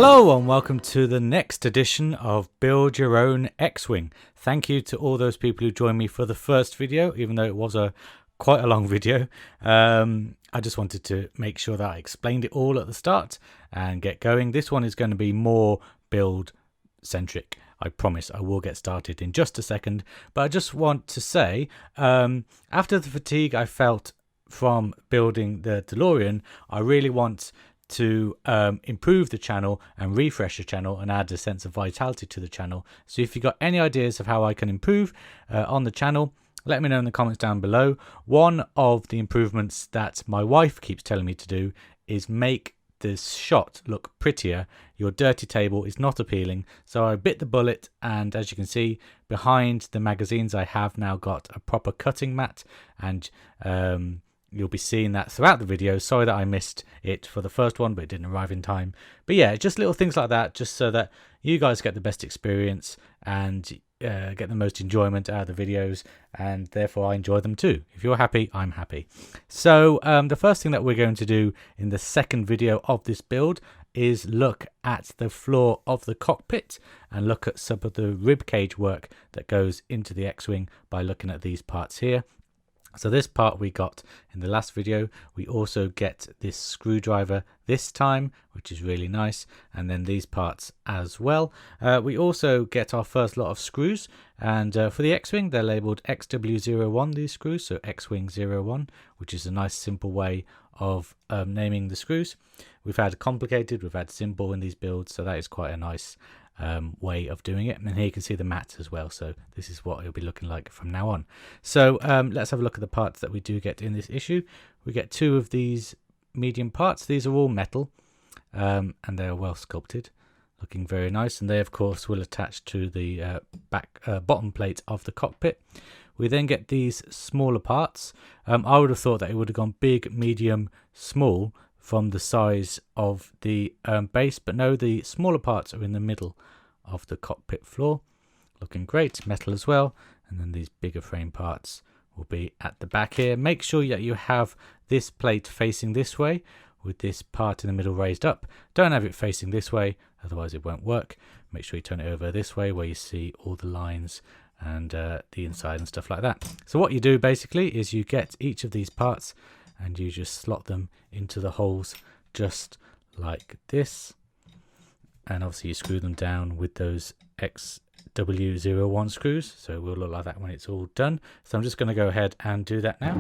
Hello and welcome to the next edition of Build Your Own X-Wing. Thank you to all those people who joined me for the first video, even though it was quite a long video. I just wanted to make sure that I explained it all at the start and get going. This one is going to be more build centric. I promise I will get started in just a second, but I just want to say after the fatigue I felt from building the DeLorean, I really want to improve the channel and refresh the channel and add a sense of vitality to the channel. So if you've got any ideas of how I can improve on the channel, let me know in the comments down below. One of the improvements that my wife keeps telling me to do is make this shot look prettier. Your dirty table is not appealing, so I bit the bullet, and as you can see behind the magazines I have now got a proper cutting mat, and you'll be seeing that throughout the video. Sorry that I missed it for the first one, but it didn't arrive in time. But yeah, just little things like that, just so that you guys get the best experience and get the most enjoyment out of the videos, and therefore I enjoy them too. If you're happy, I'm happy. So the first thing that we're going to do in the second video of this build is look at the floor of the cockpit and look at some of the rib cage work that goes into the X-Wing by looking at these parts here. So this part we got in the last video. We also get this screwdriver this time, which is really nice, and then these parts as well. We also get our first lot of screws, and for the X-Wing they're labelled XW01, these screws, so X-Wing 01, which is a nice simple way of naming the screws. We've had complicated, we've had simple in these builds, so that is quite a nice way of doing it. And here you can see the mat as well, so this is what it'll be looking like from now on. So let's have a look at the parts that we do get in this issue. We get two of these medium parts. These are all metal, and they are well sculpted, looking very nice, and they of course will attach to the bottom plate of the cockpit. We then get these smaller parts. I would have thought that it would have gone big, medium, small from the size of the base, but no, the smaller parts are in the middle of the cockpit floor, looking great, metal as well. And then these bigger frame parts will be at the back here. Make sure that you have this plate facing this way with this part in the middle raised up. Don't have it facing this way, otherwise it won't work. Make sure you turn it over this way where you see all the lines and the inside and stuff like that. So what you do basically is you get each of these parts and you just slot them into the holes just like this, and obviously you screw them down with those XW01 screws, so it will look like that when it's all done. So I'm just going to go ahead and do that now.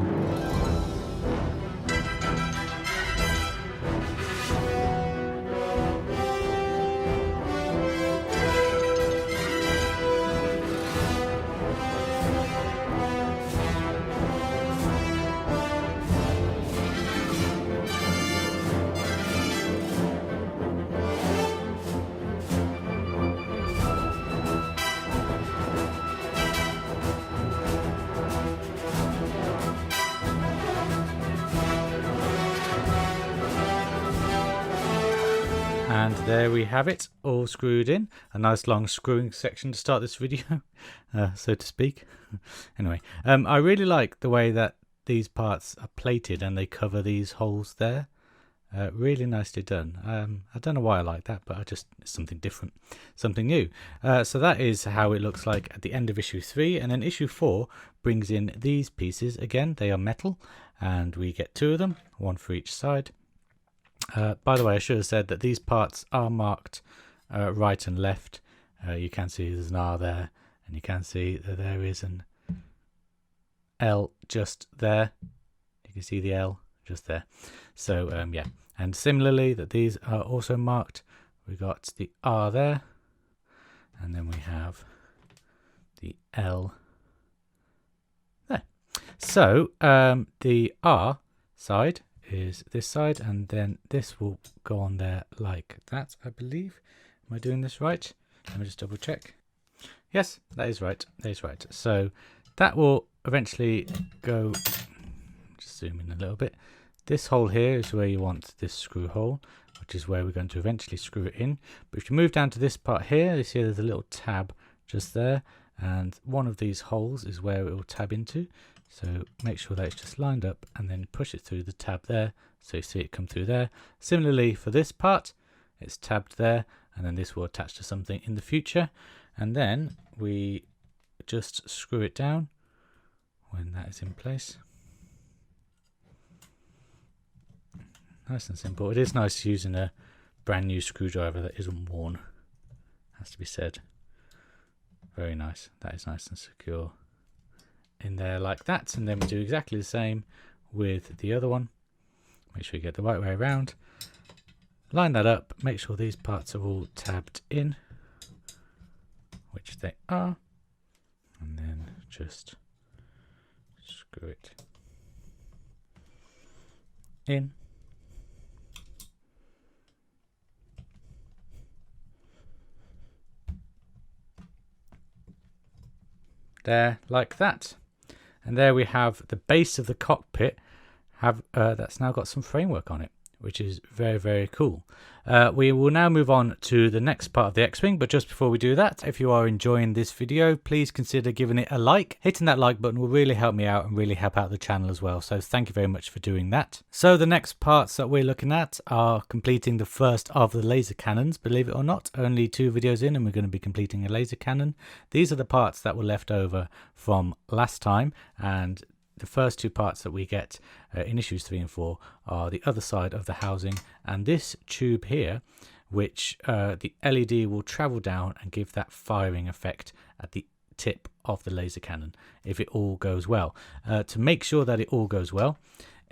And there we have it, all screwed in. A nice long screwing section to start this video, so to speak. Anyway, I really like the way that these parts are plated and they cover these holes there. Really nicely done. I don't know why I like that, but it's something different, something new. So that is how it looks like at the end of issue 3. And then issue 4 brings in these pieces. Again, they are metal, and we get two of them, one for each side. By the way, I should have said that these parts are marked right and left. You can see there's an R there, and you can see that there is an L just there. You can see the L just there. So yeah, and similarly that these are also marked. We got the R there, and then we have the L there. So the R side is this side, and then this will go on there like that, I believe. Am I doing this right? Let me just double check. Yes, that is right. That is right. So that will eventually go, just zoom in a little bit. This hole here is where you want this screw hole, which is where we're going to eventually screw it in. But if you move down to this part here, you see there's a little tab just there, and one of these holes is where it will tab into. So make sure that it's just lined up and then push it through the tab there, so you see it come through there. Similarly for this part, it's tabbed there, and then this will attach to something in the future, and then we just screw it down when that is in place. Nice and simple. It is nice using a brand new screwdriver that isn't worn, has to be said. Very nice. That is nice and secure in there like that. And then we do exactly the same with the other one. Make sure you get the right way around. Line that up. Make sure these parts are all tabbed in, which they are. And then just screw it in. There, like that. And there we have the base of the cockpit that's now got some framework on it, which is very, very cool. We will now move on to the next part of the X-Wing, but just before we do that, if you are enjoying this video, please consider giving it a like. Hitting that like button will really help me out and really help out the channel as well, so thank you very much for doing that. So the next parts that we're looking at are completing the first of the laser cannons. Believe it or not, only 2 videos in and we're going to be completing a laser cannon. These are the parts that were left over from last time, and the first 2 parts that we get in issues 3 and 4 are the other side of the housing and this tube here, which the LED will travel down and give that firing effect at the tip of the laser cannon if it all goes well. To make sure that it all goes well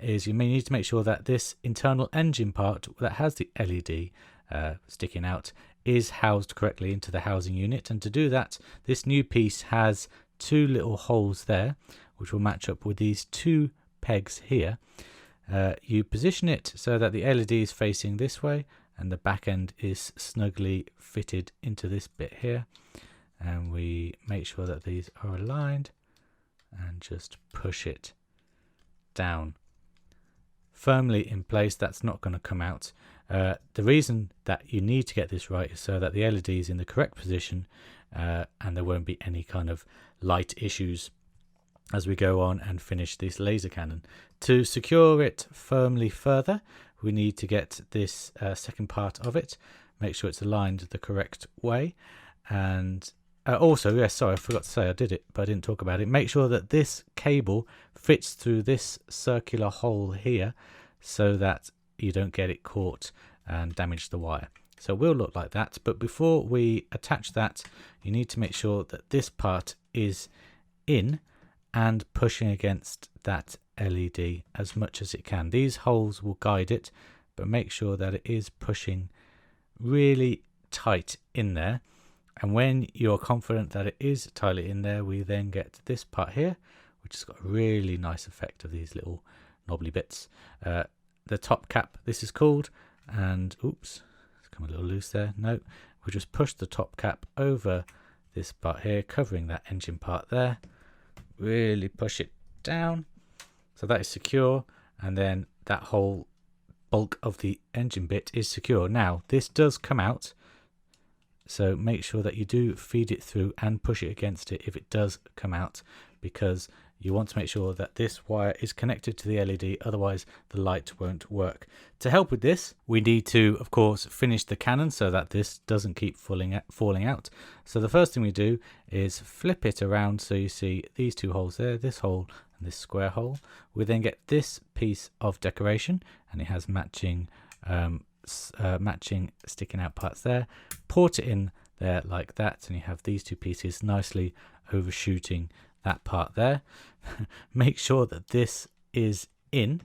is you may need to make sure that this internal engine part that has the LED sticking out is housed correctly into the housing unit, and to do that this new piece has 2 little holes there which will match up with these 2 pegs here. You position it so that the LED is facing this way and the back end is snugly fitted into this bit here, and we make sure that these are aligned and just push it down firmly in place. That's not going to come out. The reason that you need to get this right is so that the LED is in the correct position and there won't be any kind of light issues as we go on and finish this laser cannon. To secure it firmly further, we need to get this second part of it, make sure it's aligned the correct way, and also, yes, sorry, I forgot to say I did it, but I didn't talk about it. Make sure that this cable fits through this circular hole here so that you don't get it caught and damage the wire. So it will look like that, but before we attach that, you need to make sure that this part is in and pushing against that LED as much as it can. These holes will guide it, but make sure that it is pushing really tight in there. And when you're confident that it is tightly in there, we then get this part here, which has got a really nice effect of these little knobbly bits. The top cap, this is called, and oops, it's come a little loose there. No, we'll just push the top cap over this part here, covering that engine part there. Really push it down so that is secure, and then that whole bulk of the engine bit is secure. Now this does come out, so make sure that you do feed it through and push it against it if it does come out, because you want to make sure that this wire is connected to the LED, otherwise the light won't work. To help with this, we need to, of course, finish the cannon so that this doesn't keep falling out. So the first thing we do is flip it around so you see these 2 holes there, this hole and this square hole. We then get this piece of decoration, and it has matching sticking out parts there. Port it in there like that, and you have these 2 pieces nicely overshooting that part there. Make sure that this is in.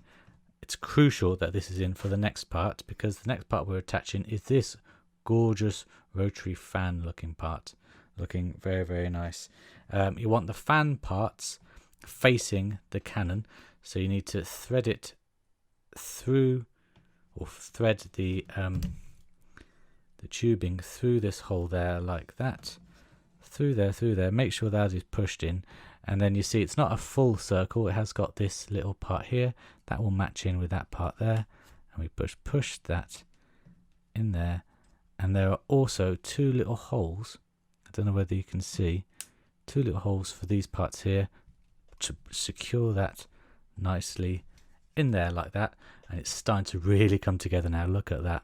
It's crucial that this is in for the next part, because the next part we're attaching is this gorgeous rotary fan looking part, looking very, very nice. You want the fan parts facing the cannon, so you need to thread it through, or thread the tubing through this hole there like that, through there. Make sure that is pushed in, and then you see it's not a full circle. It has got this little part here that will match in with that part there, and we push that in there. And there are also 2 little holes, I don't know whether you can see, 2 little holes for these parts here to secure that nicely in there like that. And it's starting to really come together now. Look at that,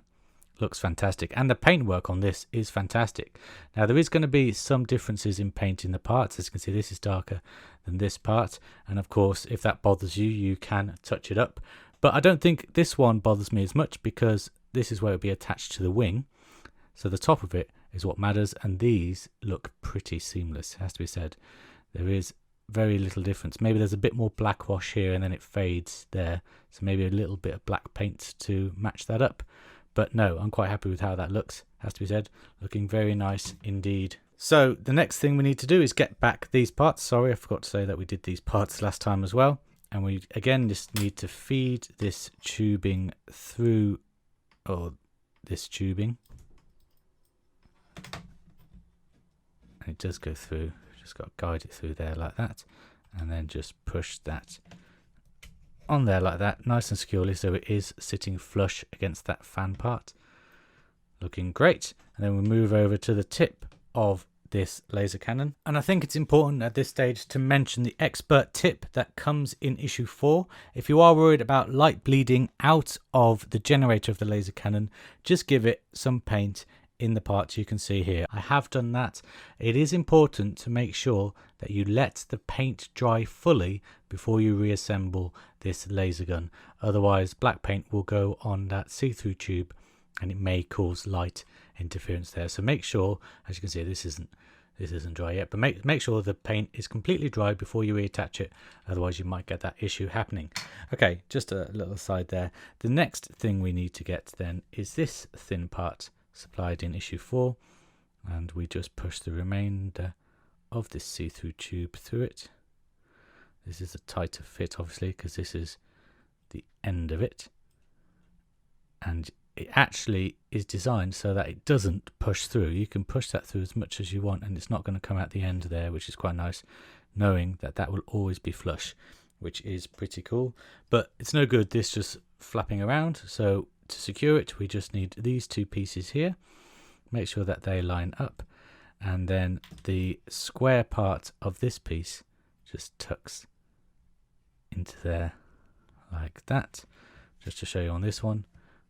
looks fantastic, and the paintwork on this is fantastic. Now there is going to be some differences in painting the parts. As you can see, this is darker than this part, and of course if that bothers you, you can touch it up, but I don't think this one bothers me as much because this is where it will be attached to the wing, so the top of it is what matters, and these look pretty seamless, it has to be said. There is very little difference. Maybe there's a bit more black wash here and then it fades there, so maybe a little bit of black paint to match that up. But no, I'm quite happy with how that looks, has to be said. Looking very nice indeed. So the next thing we need to do is get back these parts. Sorry, I forgot to say that we did these parts last time as well. And we again just need to feed this tubing through, or this tubing. And it does go through. Just got to guide it through there like that. And then just push that on there like that, nice and securely, so it is sitting flush against that fan part. Looking great. And then we move over to the tip of this laser cannon, and I think it's important at this stage to mention the expert tip that comes in issue 4. If you are worried about light bleeding out of the generator of the laser cannon, just give it some paint in the parts you can see here. I have done that. It is important to make sure that you let the paint dry fully before you reassemble this laser gun, otherwise black paint will go on that see-through tube and it may cause light interference there. So make sure, as you can see, this isn't dry yet, but make sure the paint is completely dry before you reattach it, otherwise you might get that issue happening. Okay, just a little aside there. The next thing we need to get then is this thin part supplied in issue 4, and we just push the remainder of this see-through tube through it. This is a tighter fit obviously because this is the end of it, and it actually is designed so that it doesn't push through. You can push that through as much as you want and it's not going to come out the end there, which is quite nice, knowing that that will always be flush, which is pretty cool. But it's no good this just flapping around, so to secure it we just need these two pieces here. Make sure that they line up, and then the square part of this piece just tucks into there like that. Just to show you on this one,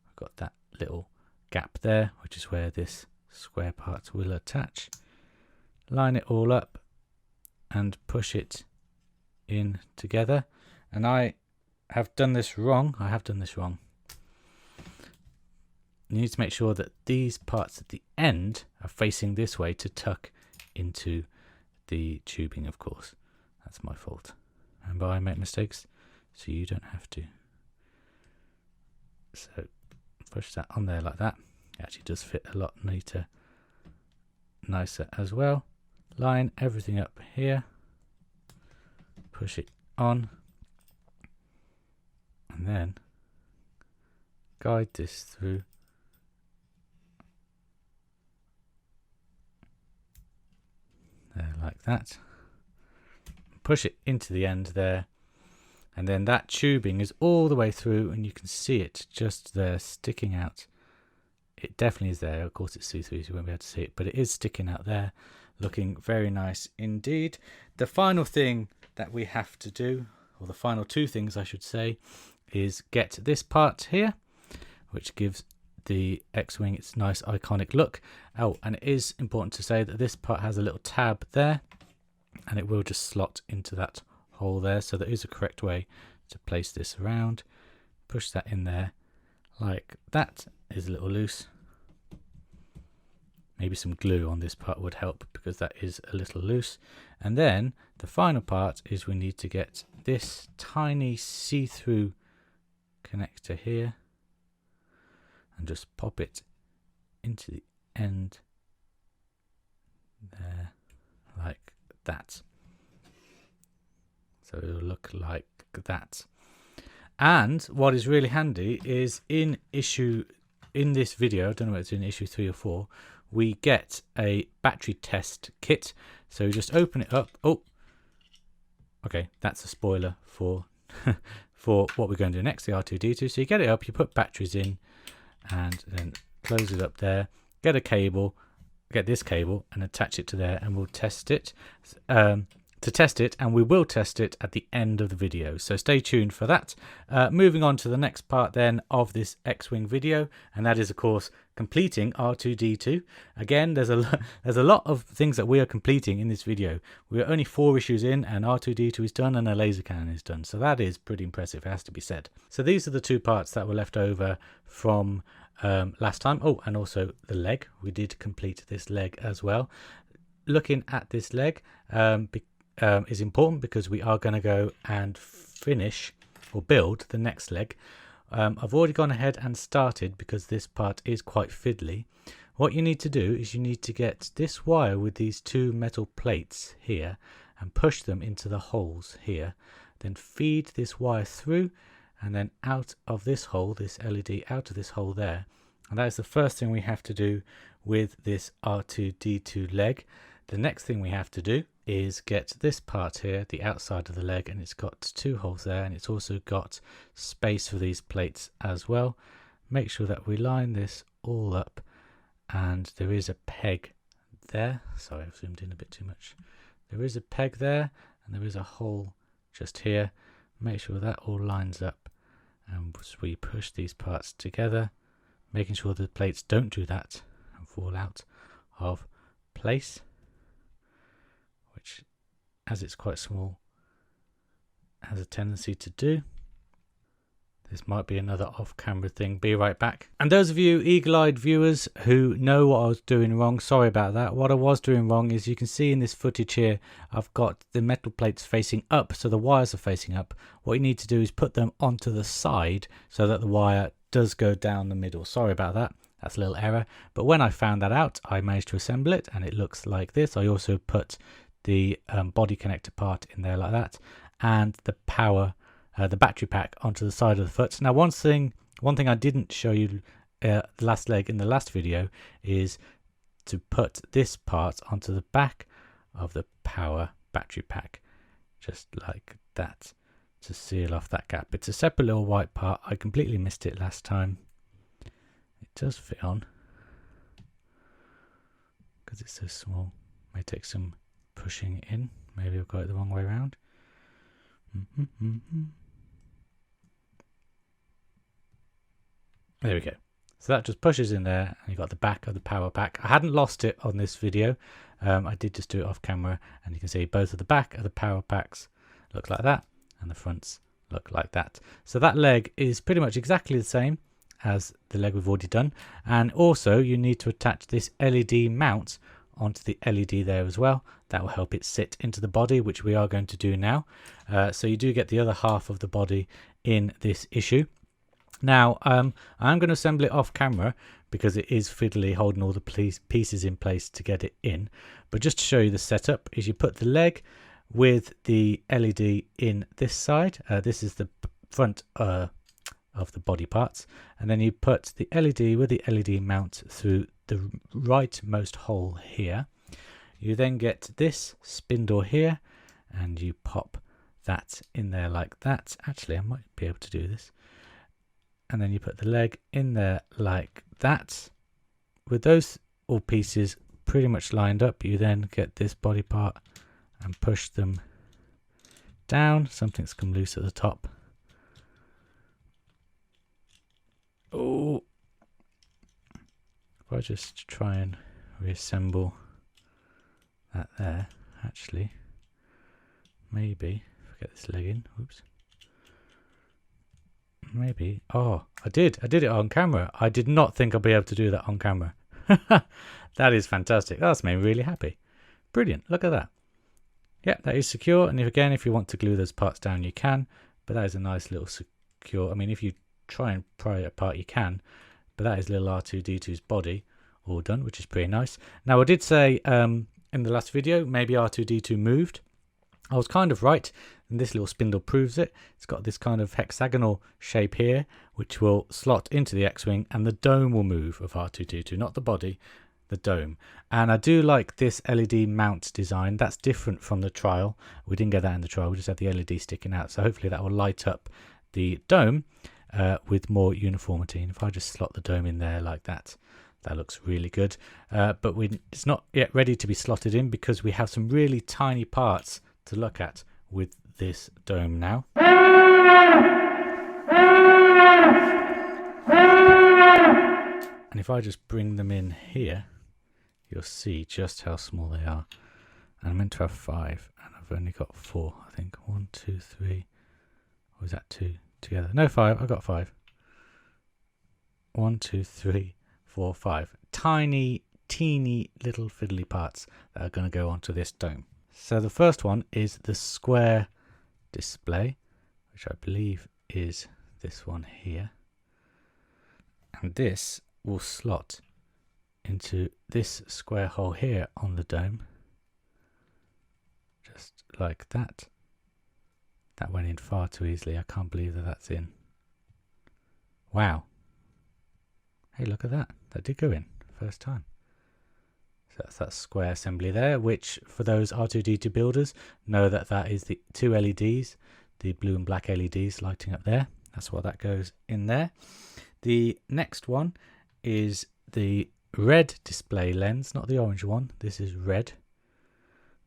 I've got that little gap there, which is where this square part will attach. Line it all up and push it in together. And I have done this wrong. You need to make sure that these parts at the end are facing this way to tuck into the tubing, of course. That's my fault. Remember, I make mistakes, so you don't have to. So push that on there like that. It actually does fit a lot nicer as well. Line everything up here. Push it on. And then guide this through. There, like that. Push it into the end there, and then that tubing is all the way through, and you can see it just there sticking out. It definitely is there. Of course it's see-through, so you won't be able to see it, but it is sticking out there, looking very nice indeed. The final thing that we have to do, or the final two things I should say, is get this part here, which gives the X-Wing its nice iconic look. Oh, and it is important to say that this part has a little tab there, and it will just slot into that hole there, so there is a correct way to place this around. Push that in there like that. Is a little loose. Maybe some glue on this part would help because that is a little loose. And then the final part is we need to get this tiny see-through connector here and just pop it into the end there like that. So it'll look like that. And what is really handy is in this video, I don't know whether it's in issue 3 or 4, we get a battery test kit. So you just open it up. Oh, okay, that's a spoiler for for what we're going to do next, the R2D2. So you get it up, you put batteries in, and then close it up there. Get a cable, get this cable, and attach it to there, and we'll test it. to test it, and we will test it at the end of the video, so stay tuned for that. Moving on to the next part then of this X-Wing video, and that is of course completing R2D2. Again, there's a lot of things that we are completing in this video. We are only 4 issues in, and R2D2 is done and a laser cannon is done, so that is pretty impressive, it has to be said. So these are the 2 parts that were left over from last time. Oh, and also the leg, we did complete this leg as well. Looking at this leg is important because we are going to go and finish or build the next leg. I've already gone ahead and started because this part is quite fiddly. What you need to do is you need to get this wire with these 2 metal plates here and push them into the holes here, then feed this wire through and then out of this hole, this LED out of this hole there. And that is the first thing we have to do with this R2D2 leg. The next thing we have to do is get this part here, the outside of the leg, and it's got 2 holes there, and it's also got space for these plates as well. Make sure that we line this all up, and there is a peg there. Sorry, I've zoomed in a bit too much. There is a peg there, and there is a hole just here. Make sure that all lines up, and we push these parts together, making sure the plates don't do that and fall out of place, which, as it's quite small, has a tendency to do. This might be another off-camera thing. Be right back. And those of you eagle-eyed viewers who know what I was doing wrong, sorry about that. What I was doing wrong is you can see in this footage here, I've got the metal plates facing up, so the wires are facing up. What you need to do is put them onto the side so that the wire does go down the middle. Sorry about that. That's a little error. But when I found that out, I managed to assemble it, and it looks like this. I also put the body connector part in there like that, and the the battery pack onto the side of the foot. Now one thing I didn't show you the last leg in the last video is to put this part onto the back of the power battery pack, just like that, to seal off that gap. It's a separate little white part. I completely missed it last time. It does fit on because it's so small. May take some pushing in. Maybe I've got it the wrong way around. There we go. So that just pushes in there, and you've got the back of the power pack. I hadn't lost it on this video. I did just do it off camera, and you can see both of the back of the power packs look like that, and the fronts look like that. So that leg is pretty much exactly the same as the leg we've already done. And also you need to attach this LED mount onto the LED there as well. That will help it sit into the body, which we are going to do now. So you do get the other half of the body in this issue. Now I'm going to assemble it off camera because it is fiddly holding all the pieces in place to get it in. But just to show you the setup, is you put the leg with the LED in this side. This is the front of the body parts, and then you put the LED with the LED mount through the rightmost hole here. You then get this spindle here, and you pop that in there like that. Actually, I might be able to do this. And then you put the leg in there like that. With those all pieces pretty much lined up, you then get this body part and push them down. Something's come loose at the top. Oh, if I just try and reassemble that there, actually, maybe if I get this leg in, whoops. Maybe. Oh, I did it on camera. I did not think I'd be able to do that on camera. That is fantastic. That's made me really happy. Brilliant. Look at that. Yeah, that is secure. And if you want to glue those parts down, you can. But that is a nice little secure. I mean, if you try and pry it apart, you can. But that is little R2D2's body all done, which is pretty nice. Now, I did say in the last video, maybe R2D2 moved. I was kind of right, and this little spindle proves it. It's got this kind of hexagonal shape here, which will slot into the X-Wing, and the dome will move of R2D2, not the body, the dome. And I do like this LED mount design. That's different from the trial. We didn't get that in the trial, we just had the LED sticking out. So hopefully that will light up the dome with more uniformity. And if I just slot the dome in there like that, that looks really good. But it's not yet ready to be slotted in because we have some really tiny parts to look at with this dome now. And if I just bring them in here, you'll see just how small they are. And I'm meant to have 5, and I've only got 4, I think. 1, 2, 3. Or is that 2 together? No, 5. I've got 5. 1, 2, 3, 4, 5. Tiny, teeny little fiddly parts that are going to go onto this dome. So the first one is the square display, which I believe is this one here. And this will slot into this square hole here on the dome. Just like that. That went in far too easily. I can't believe that that's in. Wow. Hey, look at that. That did go in first time. So that's that square assembly there, which for those R2D2 builders know that that is the 2 LEDs, the blue and black LEDs lighting up there. That's what that goes in there. The next one is the red display lens, not the orange one. This is red.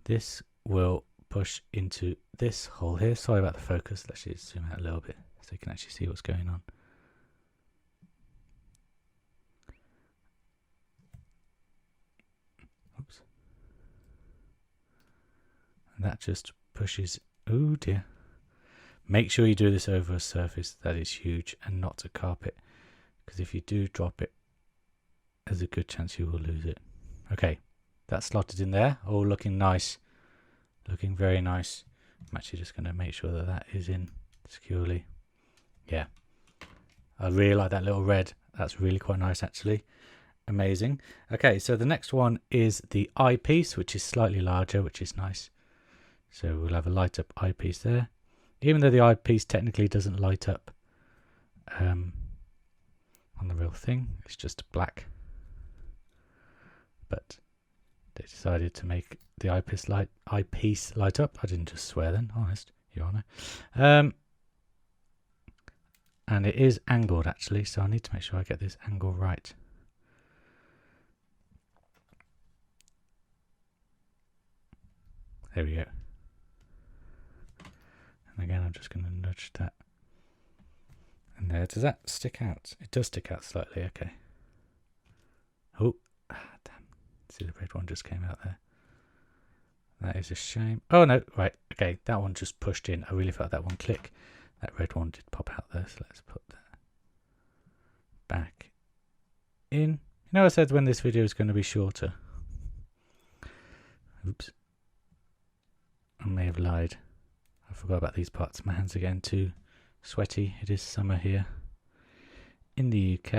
This will push into this hole here. Sorry about the focus. Let's just zoom out a little bit so you can actually see what's going on. Oops. And that just pushes. Oh dear. Make sure you do this over a surface that is huge and not a carpet, because if you do drop it, there's a good chance you will lose it. Okay, that's slotted in there, all looking nice, looking very nice. I'm actually just going to make sure that that is in securely. Yeah, I really like that little red. That's really quite nice actually. Amazing. Okay, so the next one is the eyepiece, which is slightly larger, which is nice. So we'll have a light up eyepiece there. Even though the eyepiece technically doesn't light up on the real thing, it's just black. But they decided to make the eyepiece light up. I didn't just swear then, honest, Your Honour. And it is angled actually, so I need to make sure I get this angle right. There we go. And again, I'm just going to nudge that. And there, does that stick out? It does stick out slightly, okay. Oh, damn. See, the red one just came out there. That is a shame. Oh, no, right, okay. That one just pushed in. I really felt that one click. That red one did pop out there, so let's put that back in. You know, I said when this video is going to be shorter. Oops. I may have lied. I forgot about these parts. My hands are getting too sweaty. It is summer here in the UK.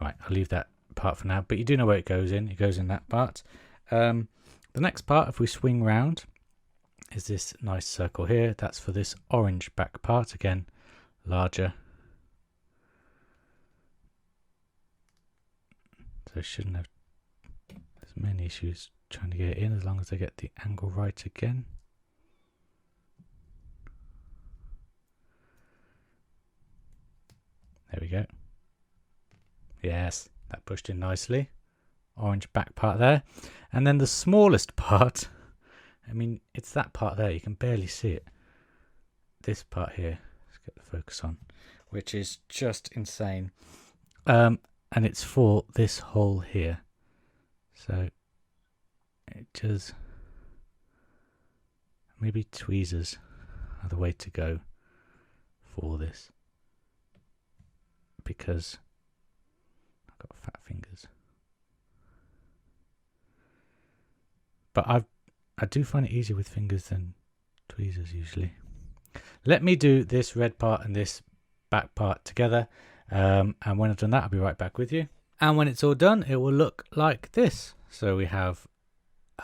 Right, I'll leave that part for now, but you do know where it goes in. It goes in that part. The next part, if we swing round, is this nice circle here. That's for this orange back part. Again, larger. So I shouldn't have as many issues trying to get it in, as long as I get the angle right again. There we go. Yes, that pushed in nicely. Orange back part there. And then the smallest part, I mean, it's that part there. You can barely see it. This part here, let's get the focus on, which is just insane. And it's for this hole here. So it just, maybe tweezers are the way to go for this, because I've got fat fingers. But I do find it easier with fingers than tweezers usually. Let me do this red part and this back part together. And when I've done that, I'll be right back with you. And when it's all done, it will look like this. So we have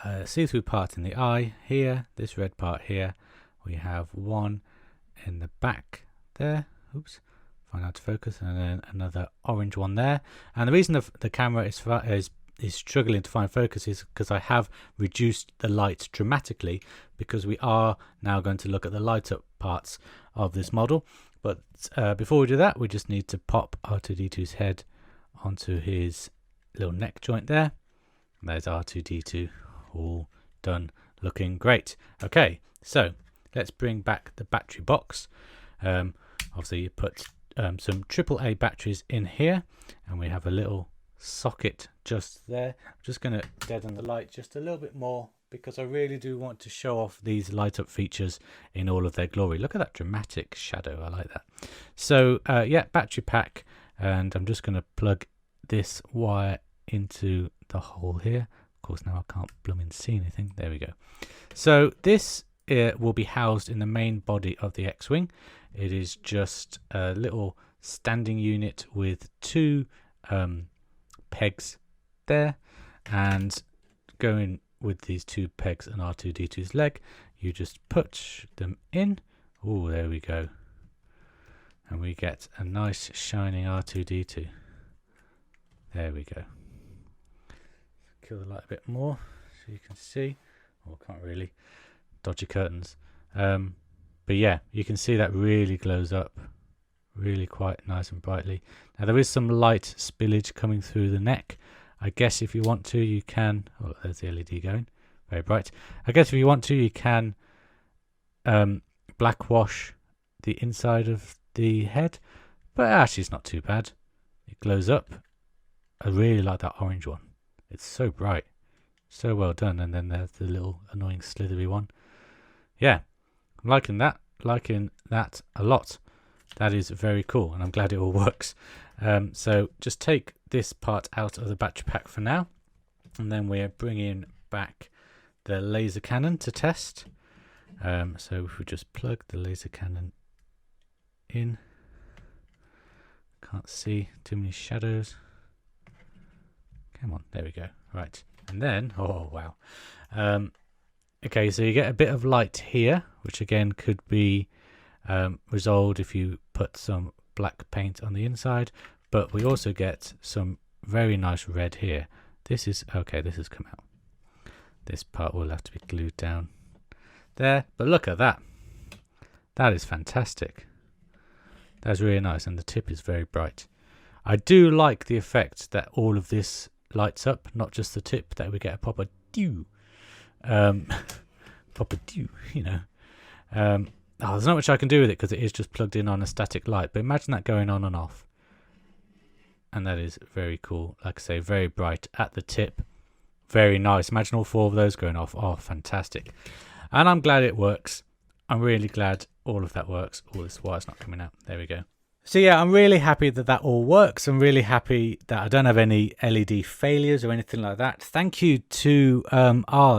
a see-through part in the eye here, this red part here. We have one in the back there. Oops. Find out to focus, and then another orange one there. And the reason the camera is struggling to find focus is because I have reduced the light dramatically, because we are now going to look at the light up parts of this model. But before we do that, we just need to pop R2D2's head onto his little neck joint there. And there's R2D2 all done looking great. Okay, so let's bring back the battery box. Obviously you put some AAA batteries in here, and we have a little socket just there. I'm just going to deaden the light just a little bit more because I really do want to show off these light up features in all of their glory. Look at that dramatic shadow, I like that. So yeah, battery pack, and I'm just going to plug this wire into the hole here. Of course now I can't blooming see anything. There we go. So this will be housed in the main body of the X-Wing. It is just a little standing unit with two pegs there, and going with these two pegs and R2D2's leg, you just put them in. Oh, there we go. And we get a nice shining R2D2. There we go. Kill the light a bit more so you can see. Oh, can't really. Dodgy curtains. But yeah, you can see that really glows up. Really quite nice and brightly. Now there is some light spillage coming through the neck. I guess if you want to, you can. Oh, there's the LED going. Very bright. I guess if you want to, you can black wash the inside of the head. But actually it's not too bad. It glows up. I really like that orange one. It's so bright. So well done. And then there's the little annoying slithery one. Yeah, I'm liking that. Liking that a lot. That is very cool, and I'm glad it all works. So just take this part out of the battery pack for now, and then we're bringing back the laser cannon to test. So if we just plug the laser cannon in, can't see too many shadows. Come on, there we go. Right, and then, oh wow. Okay, so you get a bit of light here, which again could be resolved if you put some black paint on the inside, but we also get some very nice red here. This is okay, this has come out. This part will have to be glued down there, but look at that. That is fantastic. That's really nice, and the tip is very bright. I do like the effect that all of this lights up, not just the tip, that we get a proper dew. Proper dew, you know. There's not much I can do with it because it is just plugged in on a static light, but imagine that going on and off. And that is very cool. Like I say, very bright at the tip. Very nice. Imagine all four of those going off. Oh, fantastic. And I'm glad it works. I'm really glad all of that works. Oh, this wire's not coming out. There we go. So yeah, I'm really happy that that all works. I'm really happy that I don't have any LED failures or anything like that. Thank you to,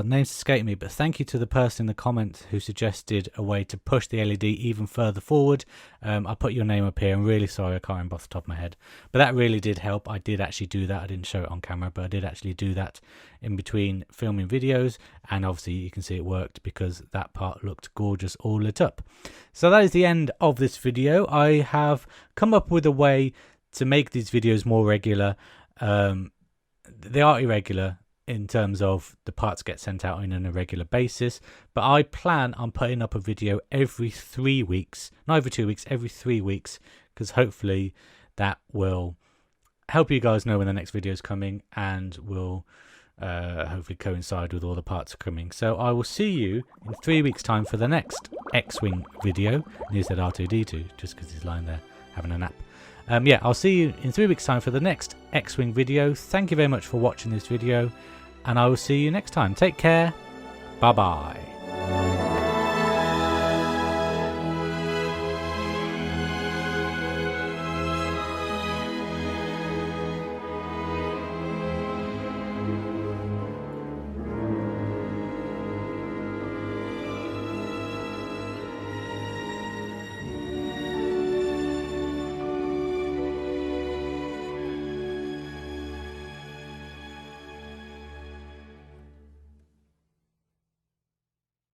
names escape me, but thank you to the person in the comments who suggested a way to push the LED even further forward. I'll put your name up here. I'm really sorry, I can't remember off the top of my head. But that really did help. I did actually do that. I didn't show it on camera, but I did actually do that in between filming videos. And obviously you can see it worked because that part looked gorgeous, all lit up. So that is the end of this video. I have come up with a way to make these videos more regular. They are irregular in terms of the parts get sent out on an irregular basis, but I plan on putting up a video every 3 weeks, not every 2 weeks, every 3 weeks, because hopefully that will help you guys know when the next video is coming and will hopefully coincide with all the parts coming. So I will see you in 3 weeks time for the next X-Wing video. And he said R2D2 just because he's lying there having a nap. Yeah, I'll see you in 3 weeks time for the next X-Wing video. Thank you very much for watching this video, and I will see you next time. Take care. Bye bye.